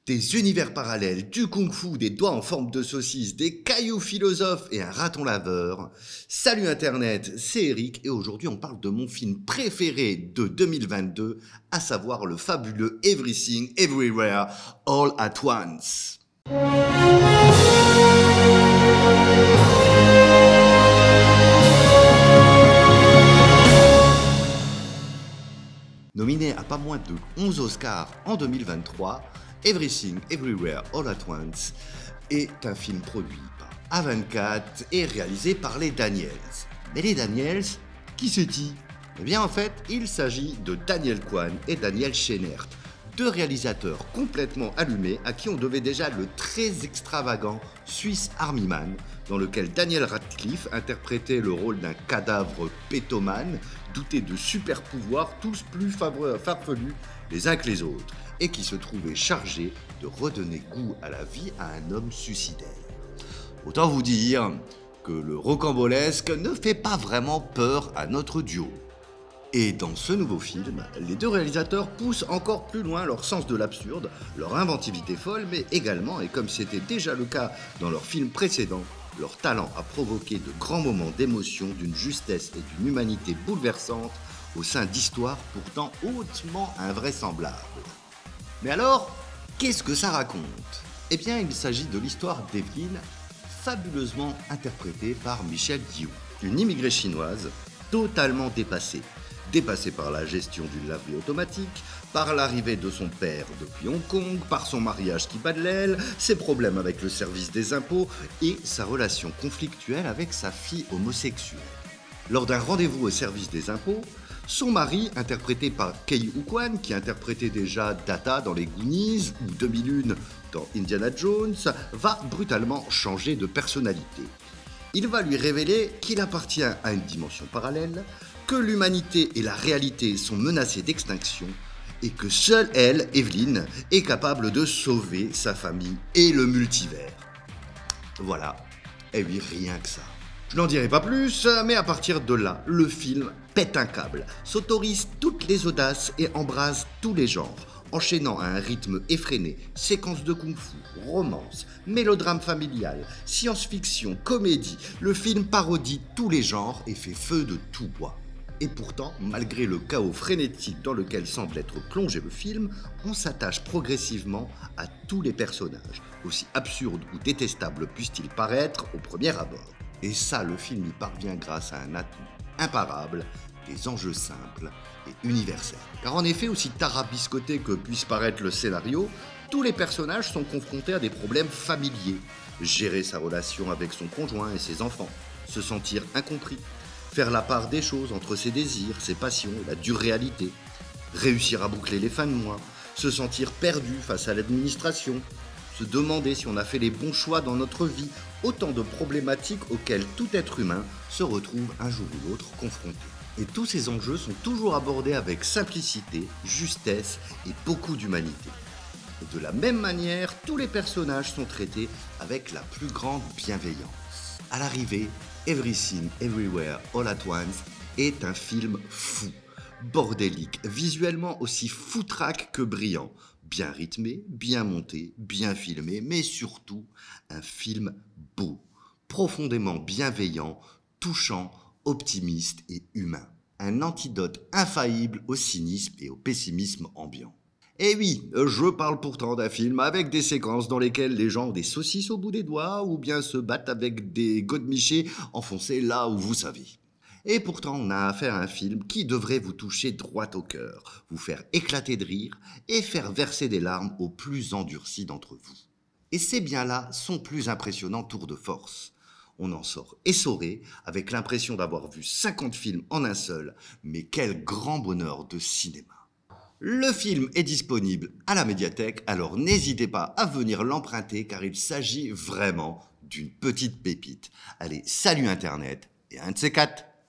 Des univers parallèles, du kung-fu, des doigts en forme de saucisse, des cailloux philosophes et un raton laveur. Salut Internet, c'est Eric et aujourd'hui on parle de mon film préféré de 2022, à savoir le fabuleux Everything, Everywhere, All at Once. Nominé à pas moins de 11 Oscars en 2023, Everything, Everywhere, All at Once est un film produit par A24 et réalisé par les Daniels. Mais les Daniels, qui c'est-il ? Eh bien en fait, il s'agit de Daniel Kwan et Daniel Scheinert, deux réalisateurs complètement allumés à qui on devait déjà le très extravagant Swiss Army Man, dans lequel Daniel Radcliffe interprétait le rôle d'un cadavre pétomane, doté de super pouvoirs tous plus farfelus les uns que les autres, et qui se trouvait chargé de redonner goût à la vie à un homme suicidaire. Autant vous dire que le rocambolesque ne fait pas vraiment peur à notre duo. Et dans ce nouveau film, les deux réalisateurs poussent encore plus loin leur sens de l'absurde, leur inventivité folle, mais également, et comme c'était déjà le cas dans leurs films précédents, leur talent à provoquer de grands moments d'émotion, d'une justesse et d'une humanité bouleversante au sein d'histoires pourtant hautement invraisemblables. Mais alors, qu'est-ce que ça raconte ? Eh bien, il s'agit de l'histoire d'Evelyn, fabuleusement interprétée par Michelle Yeoh, une immigrée chinoise totalement dépassée par la gestion d'une laverie automatique, par l'arrivée de son père depuis Hong Kong, par son mariage qui bat de l'aile, ses problèmes avec le service des impôts et sa relation conflictuelle avec sa fille homosexuelle. Lors d'un rendez-vous au service des impôts, son mari, interprété par Ke Huy Quan, qui interprétait déjà Data dans les Goonies ou 2001 dans Indiana Jones, va brutalement changer de personnalité. Il va lui révéler qu'il appartient à une dimension parallèle, que l'humanité et la réalité sont menacées d'extinction et que seule elle, Evelyn, est capable de sauver sa famille et le multivers. Voilà, et oui, rien que ça. Je n'en dirai pas plus, mais à partir de là, le film pète un câble, s'autorise toutes les audaces et embrase tous les genres, enchaînant à un rythme effréné, séquences de kung-fu, romance, mélodrame familial, science-fiction, comédie. Le film parodie tous les genres et fait feu de tout bois. Et pourtant, malgré le chaos frénétique dans lequel semble être plongé le film, on s'attache progressivement à tous les personnages, aussi absurdes ou détestables puissent-ils paraître au premier abord. Et ça, le film y parvient grâce à un atout imparable, des enjeux simples et universels. Car en effet, aussi tarabiscoté que puisse paraître le scénario, tous les personnages sont confrontés à des problèmes familiers. Gérer sa relation avec son conjoint et ses enfants, se sentir incompris, faire la part des choses entre ses désirs, ses passions et la dure réalité, réussir à boucler les fins de mois, se sentir perdu face à l'administration, se demander si on a fait les bons choix dans notre vie, autant de problématiques auxquelles tout être humain se retrouve un jour ou l'autre confronté. Et tous ces enjeux sont toujours abordés avec simplicité, justesse et beaucoup d'humanité. Et de la même manière, tous les personnages sont traités avec la plus grande bienveillance. À l'arrivée, Everything, Everywhere, All at Once est un film fou, bordélique, visuellement aussi foutraque que brillant, bien rythmé, bien monté, bien filmé, mais surtout un film beau, profondément bienveillant, touchant, optimiste et humain. Un antidote infaillible au cynisme et au pessimisme ambiant. Et oui, je parle pourtant d'un film avec des séquences dans lesquelles les gens ont des saucisses au bout des doigts ou bien se battent avec des godemichés enfoncés là où vous savez. Et pourtant, on a affaire à un film qui devrait vous toucher droit au cœur, vous faire éclater de rire et faire verser des larmes aux plus endurcis d'entre vous. Et c'est bien là son plus impressionnant tour de force. On en sort essoré, avec l'impression d'avoir vu 50 films en un seul, mais quel grand bonheur de cinéma. Le film est disponible à la médiathèque, alors n'hésitez pas à venir l'emprunter car il s'agit vraiment d'une petite pépite. Allez, salut Internet et un de ces quatre.